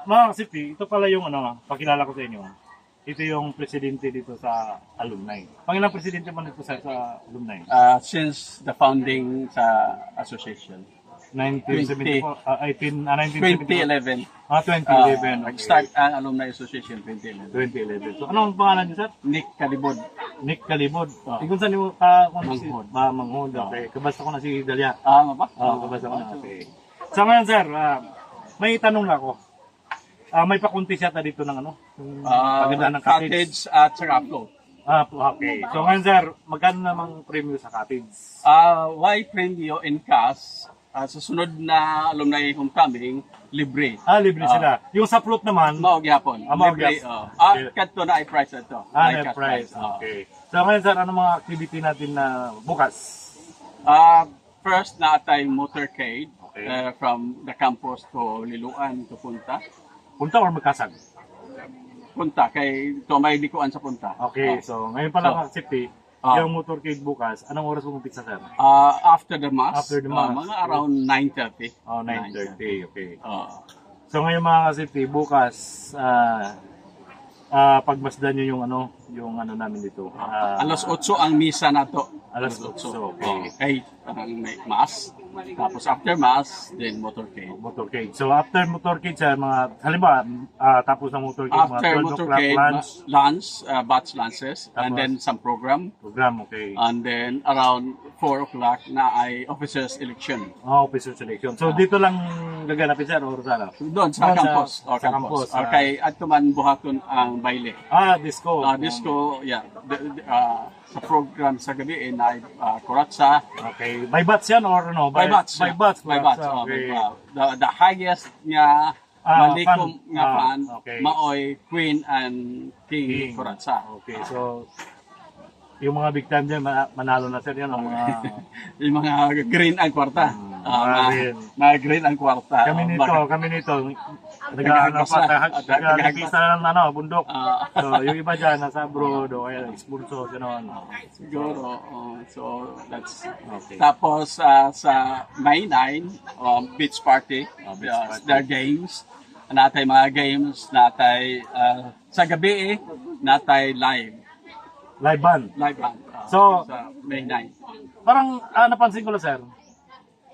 mga kasipi, ito pala yung ano, pakilala ko sa inyo. Ito yung presidente dito sa alumni. Pangilang presidente mo nito sa alumni? Since the founding sa association. 1974, 2011. 2011. Nag-start ang Alumni Association 2011. 2011. So, ano ang pangalan niyo, sir? Nick Calibod. Nick Calibod. Oh. Ikon saan niyo Manghod. Manghod. Okay. Kabasta ko na si Dalia. Ano ba? Kabasta ko na. Okay. So, ngayon, sir, may tanong lang ako. May pakunti siya dito ng ano? Yung paganda ng cottage. Cottage at saka float. Okay. So, ngayon, sir, magkano namang premium sa cottage? Why premium in cash? Sa sunod na alumni homecoming, libre. Libre sila. Yung sa float naman, Mao gyapon. mao Libre. gyapon. Kadto na i-price ito. na price. Okay. So, ngayon, sir, ano mga activity natin na bukas? First na atay motorcade Okay. from the campus to Liluan to Punta. Punta or magkasag? Punta kay to may likuan sa Punta. Okay. So, ngayon pala mga city, yung motorcade bukas, anong oras mo umpisa, sir? After the mass. After the mass. Mga around 9:30. 9:30. Okay. So, So, ngayon mga kasipti, bukas, pagmasdan nyo yung ano namin dito. alas 8 ang misa nato. Alas 8, okay. Kay parang may mass. Tapos after mass, then motorcade. Motorcade. So, after motorcade, sir, mga, halimbawa, tapos ng motorcade, After mga 12 o'clock motorcade, lunch, batch lunches, and Tapos? then some program. okay. And then around 4 o'clock na ay officers election. Officer selection. So, dito lang gaganapin, sir, or sana? Doon sa Doon campus. sa campus. Or kay Atuman Buhaton ang baile. Disco. Disco, yeah. Sa program sa gabi na kuratsa. Okay. By bats yan or no? By bats. By bats. By bats. Okay. The highest nga malikom fan. nga fan, Okay. maoy Queen and King kuratsa. Okay. So, yung mga big time dyan, manalo na sir yan. Ang mga, Yung mga green ang kwarta. mga green. Mga green ang kwarta. kami nito, nag-agapisa ng bundok. So, yung iba dyan, nasa abroad, o kaya sponsor, gano'n. Siguro. So, that's... Okay. Tapos, sa May 9, beach party. Beach party. There are games. Natay mga games. Natay, sa gabi natay live. Live band. Live band. So, sa May 9. Parang, napansin ko lang, sir,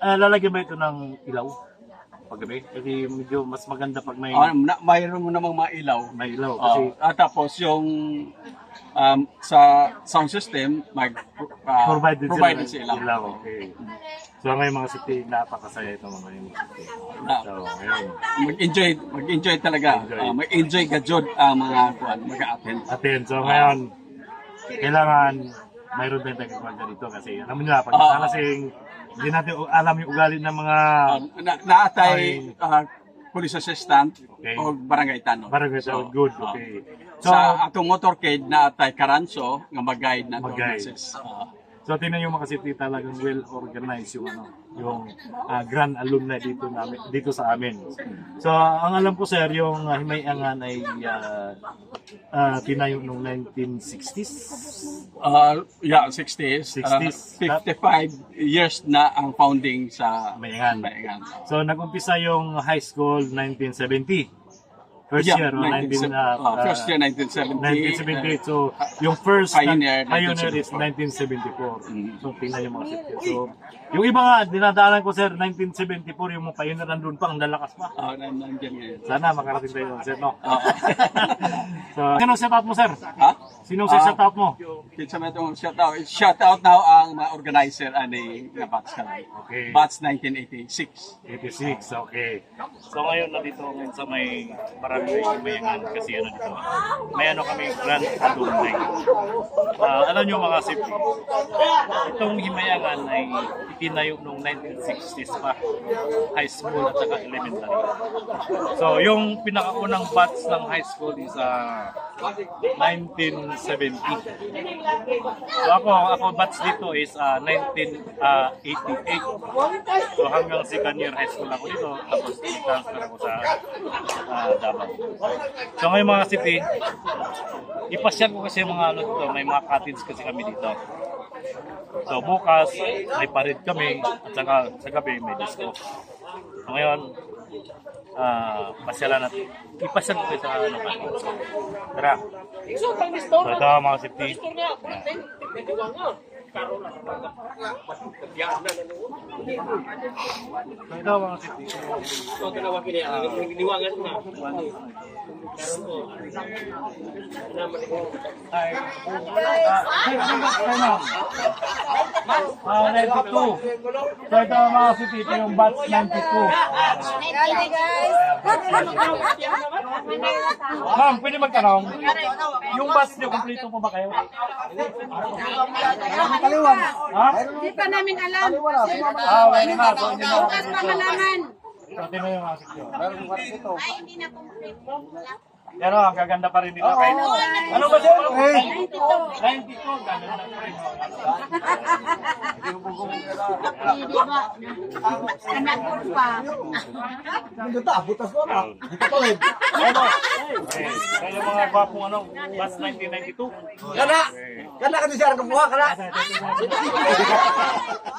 lalagyan ba ito ng ilaw? Paggabi? Kasi medyo mas maganda pag may, Mayroon mo namang mga ilaw. may ilaw. Kasi, Tapos yung sa sound system, provided sila. ilaw. Okay. So, ngayon mga city, napakasaya ito mga city. So, ngayon. Mag-enjoy talaga. Mag-enjoy gajod ang mga mag-a-attend. Atin. So, ngayon, kailangan mayroon tayong tagapagda dito kasi alam mo nila, pag nalasing, hindi natin alam yung ugali ng mga Naatay police assistant Okay. o barangay tanong. barangay so, good. Okay. So, Sa atong motorcade naatay karanso nga mag-guide na Mag-guide. ordinances. so tingnan yung mga city talagang well organized yung grand alumni dito sa amin. So, ang alam ko sir, yung Himayangan ay tinayo noong 1960s. 60s. 60s. 55 years na ang founding sa Himayangan. So, nag-umpisa yung high school 1970. First year, first year 1970. 1978. So, yung first Pioneer, pioneer is 1974. 1974. So, tingnan yung mga city. So, yung iba nga, dinadaanan ko sir, 1974, yung mga pioneer nandun pa, ang lalakas pa. Nandiyan ngayon. Sana makarating tayo doon, sir, no? So, sinong set out mo, sir? Ha? Sinong set out mo? Kinsa man itong shout out now ang mga organizer ani nga batch kami. Okay. Batch 1986. 86, okay. So ngayon nandito ngayon sa may barangay Himayangan kasi dito. May kami grand alumni. Alam nyo mga sip, itong Himayangan ay itinayo noong 1960s pa. High school at saka elementary. So yung pinakaunang batch ng high school is 1970. So ako batch dito is 1988. So hanggang second year high school ako dito, tapos transfer ako sa Davao. So ngayon mga city, ipasyal ko kasi mga dito, may mga cottage kasi kami dito. So bukas may parade kami at saka sa gabi may disco. So ngayon pasyalan natin. Ipasyal ko kayo sa ano pa. Tara. So ito mga safety. So ito mga safety. Ay. Ah, 92. So ito mga safety, ito yung batch 92. Ma'am, pwede magtanong? Yung batch niyo, kompleto po ba kayo? Ha? Hindi pa namin alam. Ah, wala na. So, hindi na. Bukas pa malaman. So, tingnan yung mga safety. Ay, hindi na complete. Pero ang gaganda pa rin nila. Kahit, ano ba siya? 92. 92. Gaganda pa rin. Hindi ba? Anak ko pa. Kaya mga gwapong ano, batch 1992. Kana ka siya ang kabuha kana.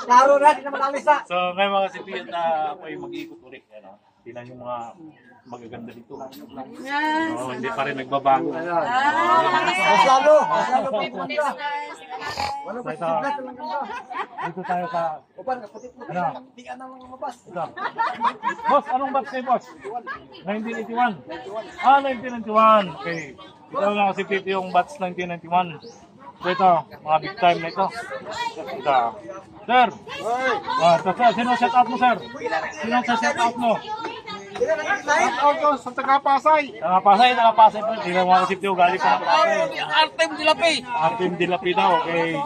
Klaro na di naman alis na. So, ngayon mga sipiyat na ako yung mag-iikot ulit. Ano? Tingnan yung mga magaganda dito. Yes. Oh, hindi pa rin nagbabago. Mas lalo Next pupunta. guys. Wala So, pa ito, sigla lang ka. dito tayo sa... Upan ka puti. Ano? Di ka nang mabas. Ito. Boss, anong batch kayo, boss? 1981. Ah, 1991. Okay. Ito nga si Tito yung batch 1991. So ito, mga big time na ito. Ito. Sir! Ah, ito sir, sino set out mo, sir? Sino sa set out mo? Out ko sa Tagapasay. Nakapasay po. Tingnan mo mga Tito, galing pa ng Pasay. Artem Dilapi. Artem Dilapi daw, okay.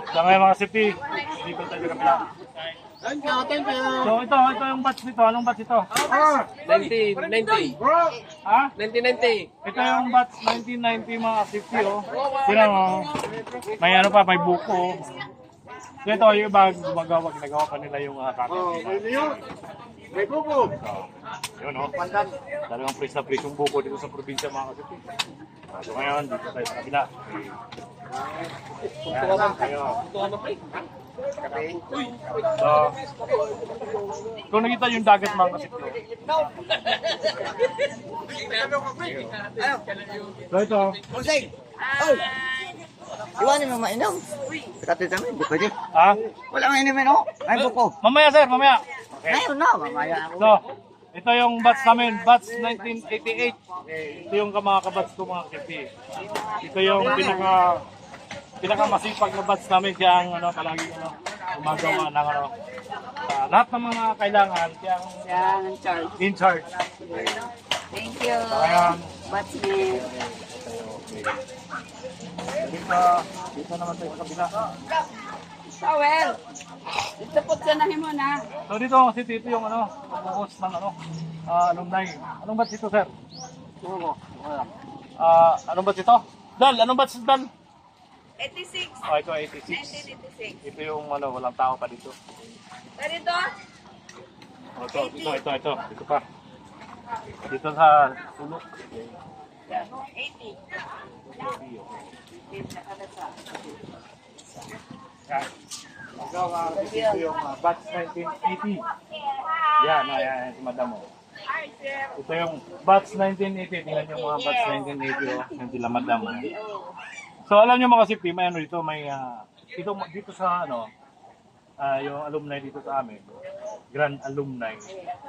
So ngayon mga Tito, dito tayo kapila. So ito yung batch nito. Anong batch ito? 1990. Ha? 1990. Ito yung batch 1990 mga safety, oh. Tingnan mo. May ano pa, may buko. So ito yung iba, ginagawa pa nila yung copy. May bubo. Yun, oh. Talagang fresh na fresh yung buko dito sa probinsya mga safety. So ngayon, dito tayo sa kabila. So, kung nakita yung dagat mga safety. So ito, Pusing. Oy. Iwanin mo mainom. Katit namin, di pwede. ah, Wala nga inimin ako. Ay buko. mamaya sir, mamaya. Okay. Mayroon na, mamaya ako. So, ito yung batch namin, batch 1988. Ito yung mga kabatch ko mga kipi. Ito yung pinaka masipag na batch namin, siya ang ano, palagi gumagawa ng ano, lahat ng mga kailangan, siya ang Yan, ang charge. in charge. Thank you. So, ayan, Batchmate. dito naman tayo sa kabila. Towel. Ito po siya na himo na. So dito si Tito yung ano, host ng ano, alumni. Anong batch ito, sir? Anong batch ito? Dal, anong batch Dal? 86. Oh, ito 86. 1986. Ito yung ano, walang tao pa dito. Ganito? Oh, ito. Dito pa. Dito sa puno. 80. Yan. Ito yung batch 1980. Yan, yan, si Madam. Oh. Ito yung batch 1980. Tingnan yung mga batch 1980. Oh. Yung sila Madam. Oh. So alam nyo mga safety, may ano dito, may dito sa ano, yung alumni dito sa amin, grand alumni,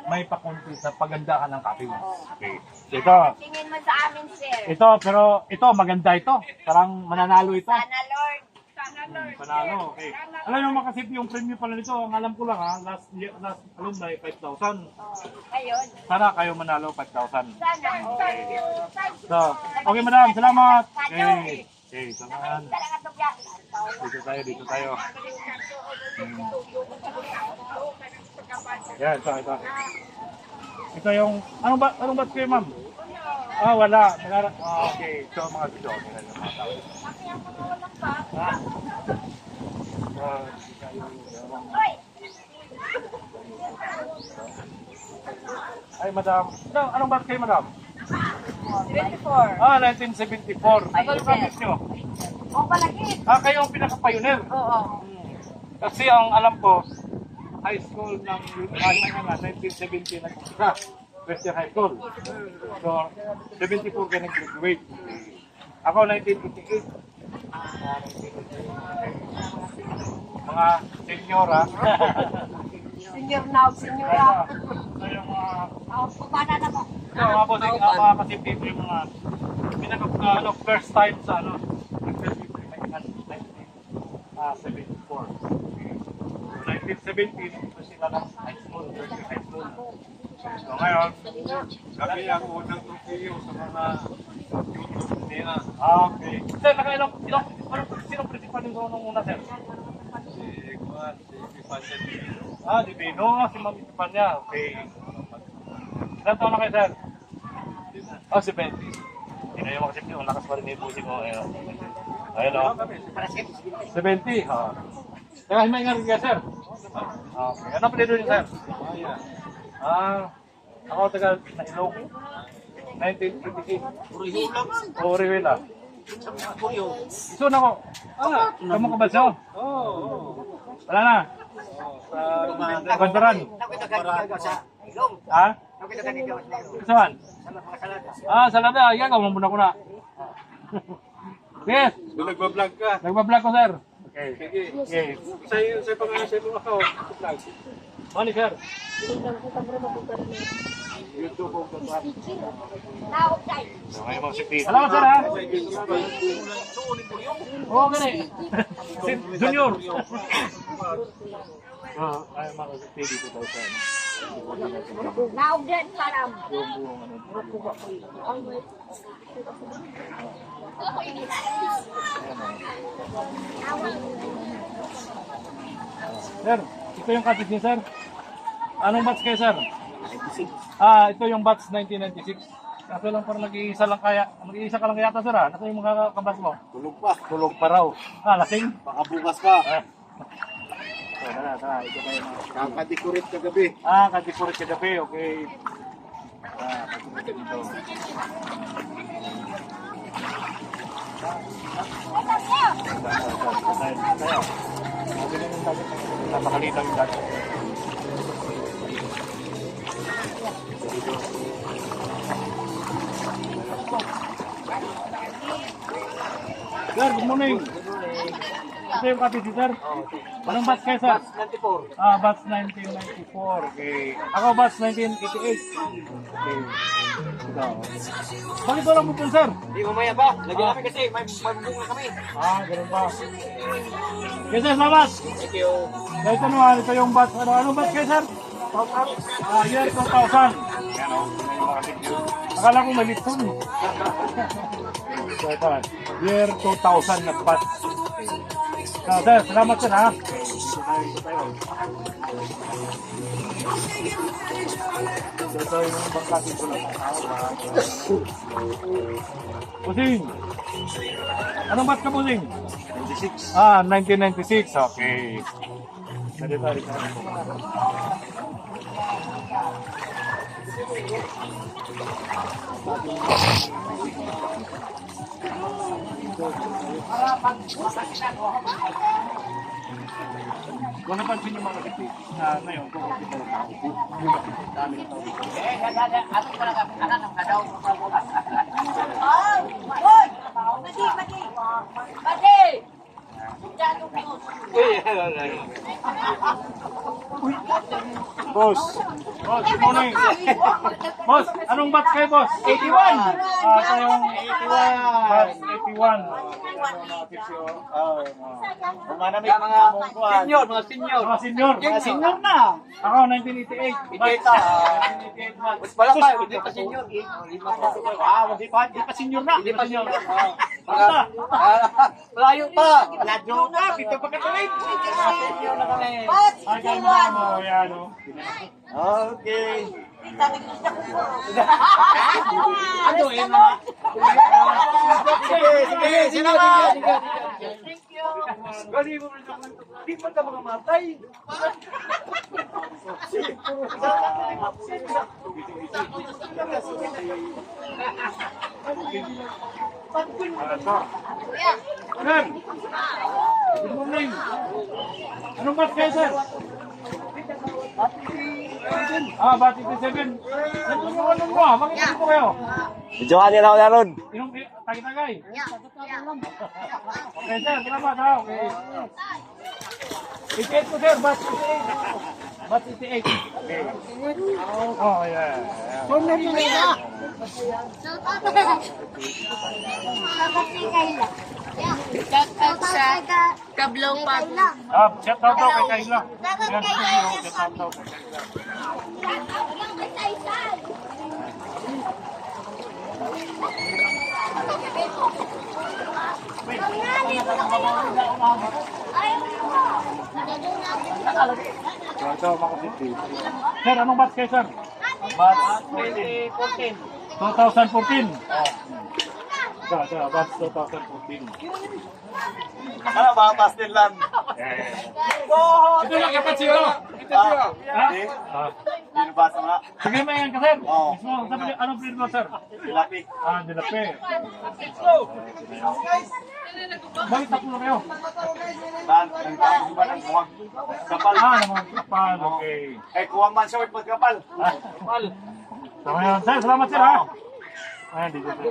may pakunti sa pagandahan ng coffee. Okay. So ito, Tingin mo sa amin, sir. ito, pero ito, maganda ito. Parang mananalo ito. Sana Lord. Sana Lord. Panalo, okay. Alam nyo mga kasip, yung premium pala nito, ang alam ko lang ha, last alumni, 5,000. Ayun. Sana kayo manalo 5,000. Sana. So, okay madam, salamat. Okay, samahan. Dito tayo. Yan, ito. Ito yung, anong bat kayo ma'am? Ah, wala. Okay, so mga dito. Ay, madam. Anong bat kayo madam? 24. Ah, 1974. Ano yung practice nyo? O, palagit. Ah, kayo ang pinaka-pioneer. Oo. Kasi ang alam ko, high school ng Himayangan, 1970 nag-isa. First year high school. So, 74 ka nag-graduate. Ako, 1988. Mga senyora. Senior now, seniora. So, yung mga Pumana na po. So, mga bossing, mga kasipin yung mga first time sa first time na 1974. 1917, ito sila ng high school, first year high school. So ngayon, kami ang unang tukiyo sa mga YouTube nila. Okay. Sir, sinong principal nyo nung una, sir? Si Pipanya. Si Bino, si Ma'am Pipanya. Okay. Ilan taon na kayo, sir? Si 20. Hindi na yung makasip nyo, ang lakas pa rin yung pusing ko. Ayun o. 70. Kaya himayin nga rin sir. Okay. Ano pala doon sir? Ako taga Nailog. 1988. Uriwila. Iso na ko. Kamu ka ba siya? Wala na. Sa Bandaran. Ha? Saan? Salada. Yan ka, muna ko na. Yes. Nagbablog ka. Nagbablog ko, sir. Okay. Sige. Sa'yo pangalan sa mga account. Vlog. Mani, sir. Okay, mga sikti. Salamat, sir, ha? Oo, gani. Junior. Ay, mga sikti dito daw, sir. Naugdan param. Sir, ito yung kapit niyo, sir. Anong batch kayo, sir? Ito yung batch 1996. Kaso lang parang nag-iisa lang kaya. Nag-iisa ka lang kaya sir, ha? Nasa yung mga kabatch mo? Tulog pa. Tulog pa raw. Lasing? Baka bukas pa. So, tara. Ito kayo na. Kakadecorate kagabi. Kadikurit ka gabi. Okay. Kadikurit ka dito. Napakalitaw yung dati. Sir, good morning. Ito yung kapit, sir. Anong batch kayo, sir? Batch 94. Batch 1994. Okay. Ako batch 1988. Okay. Ito. Bakit wala mo po, sir? Hindi, mamaya pa. Lagyan namin kasi. May bunga kami. Ganun ba? Okay, sir, salamat. Thank you. Ito naman, ito yung batch. Anong batch kayo, sir? Year 2000. Yan o. Akala ko malitson. So, ito. Year 2000 na batch. Sir, salamat, sir, ha? Ito yung bangkasin ko lang. Pusing! Anong batch ka, Pusing? 96. 1996. Okay. Nandito. Kung napansin yung mga kapit na ngayon, kung kapit na lang ako, dami na tao dito. Boss, good morning. Boss, anong batch kayo, boss? 81. Ito yung 81. Batch 81. Manamig mga senior. Mga senior. Mga senior. Mga senior na. Ako, 1988. Batch 1988. Mas pala pa. Hindi pa senior. Hindi pa senior na. Hindi pa senior. Malayo pa. Malayo pa. Dito pa katuloy. Senior na kami. Ay, kayo mo. Yan, o. Okay. Ano yun na? Sige. Thank you. Di pa ka makamatay. Sir, good morning. Anong batch kayo, sir? Bati 7. Ano mo? Makikita ko kayo. Medyo kanina ako naroon. Inong tagay-tagay. Okay, sir. Salamat ha. Okay. 88 ko, sir. Bat 88. Bat 88. Okay. Oh, yeah. Shout sa Kablaw Pag. Shout out daw kay Kayla. Yan, shout out daw kay Kayla. So, ito, mga city. Sir, anong batch kayo, sir? Batch 2014. 2014? Ito, batch 2014. Ano ba, pastel lang? Ito lang, kapat sila. Ha? Binabasa nga. Sige mo yan ka, sir. Oo. Mismo, anong breed mo, sir? Ilapi. Dilape. Bakit tatlo kayo? Saan? Ang ba ng kuwag? Kapal. Naman kapal, okay. Eh, kuwag man siya, pag kapal. Kapal. So ngayon, sir, salamat sir ha. Ayan, dito sir.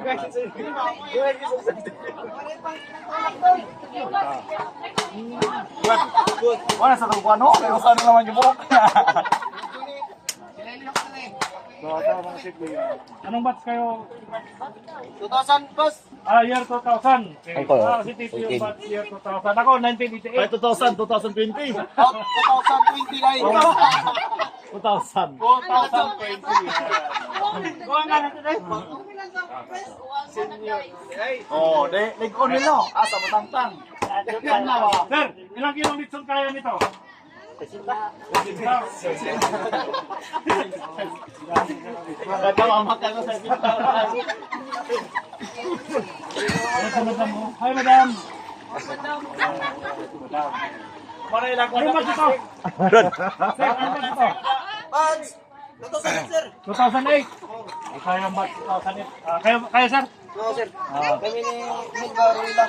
Wala sa tungkuan ho. Pero ano naman yung buhok? So, ito mga sipli. Anong batch kayo? 2,000 plus. Year 2000. Okay. Si Tito yung batch year 2000. Ako, 1988. 2020. 2020 na yun. 2000. 2020. Kuha nga natin eh. Oh, nag-on nila. Sa matangtang. Sir, ilang kilong litson kaya nito? Nagkamamak ako sa pintaran. Hi, madam. Para ilang Ano ba ito? Sir, ano ba ito? Pats. 2,000 sir. 2008. Kaya ang batch 2008. Kaya sir? Oo sir. Kami ni Milba Ruila.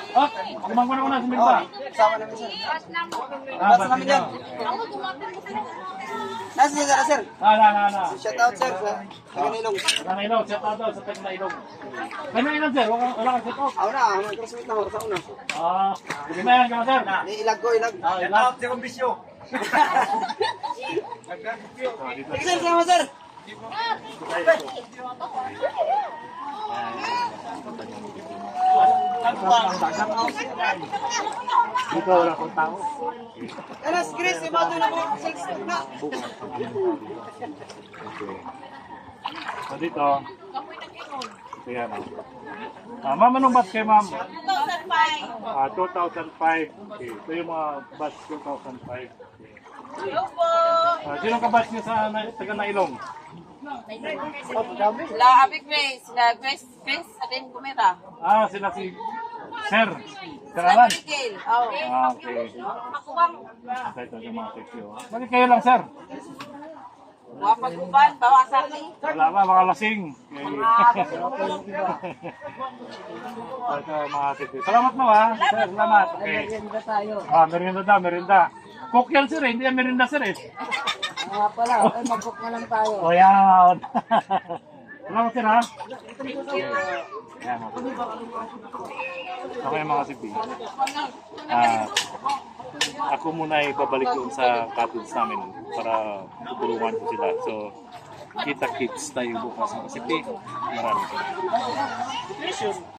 Kumang ko na una sa Milba. Sama namin sir. Batch namin yan. Nasa siya sir. Na. Shout out sir sa Taganilong. Taganilong, shout out daw sa Taganilong. Taganilong sir, wala kang shout out. Ako na, ako nag-transmit na ako sa una. Sige na yan ka sir. Ilag ko, ilag. Shout out si Kumbisyo. Sir, sama sir. Dito wala akong tao. Ano, Chris, ibato na po. Self-stop na. So dito. Ito yan. Ma'am, anong batch kayo ma'am? 2005. Okay. Ito yung mga batch 2005. Sino ka batch niyo sa Taga-Nailong? La Abi Grace, la Grace atin kumita. Sila si Sir. Sir Alan. Miguel. Oh. Okay. Makuwang Ito yung mga seksyo. Bakit kayo lang sir? wapag-uban, bawasan ni. Wala ba, mga lasing. Ito mga seksyo. Salamat mo ha. Sir, salamat. Okay. Merienda daw, merienda. Cook yan sir, hindi yan merienda sir eh. Pala, mag-book na lang tayo. O yan. Salamat sir ha. Yan. Okay mga sipi. Ako muna ay babalik doon sa cottage namin para tutulungan ko sila. So, kita-kits tayo bukas mga sipi. Maraming salamat.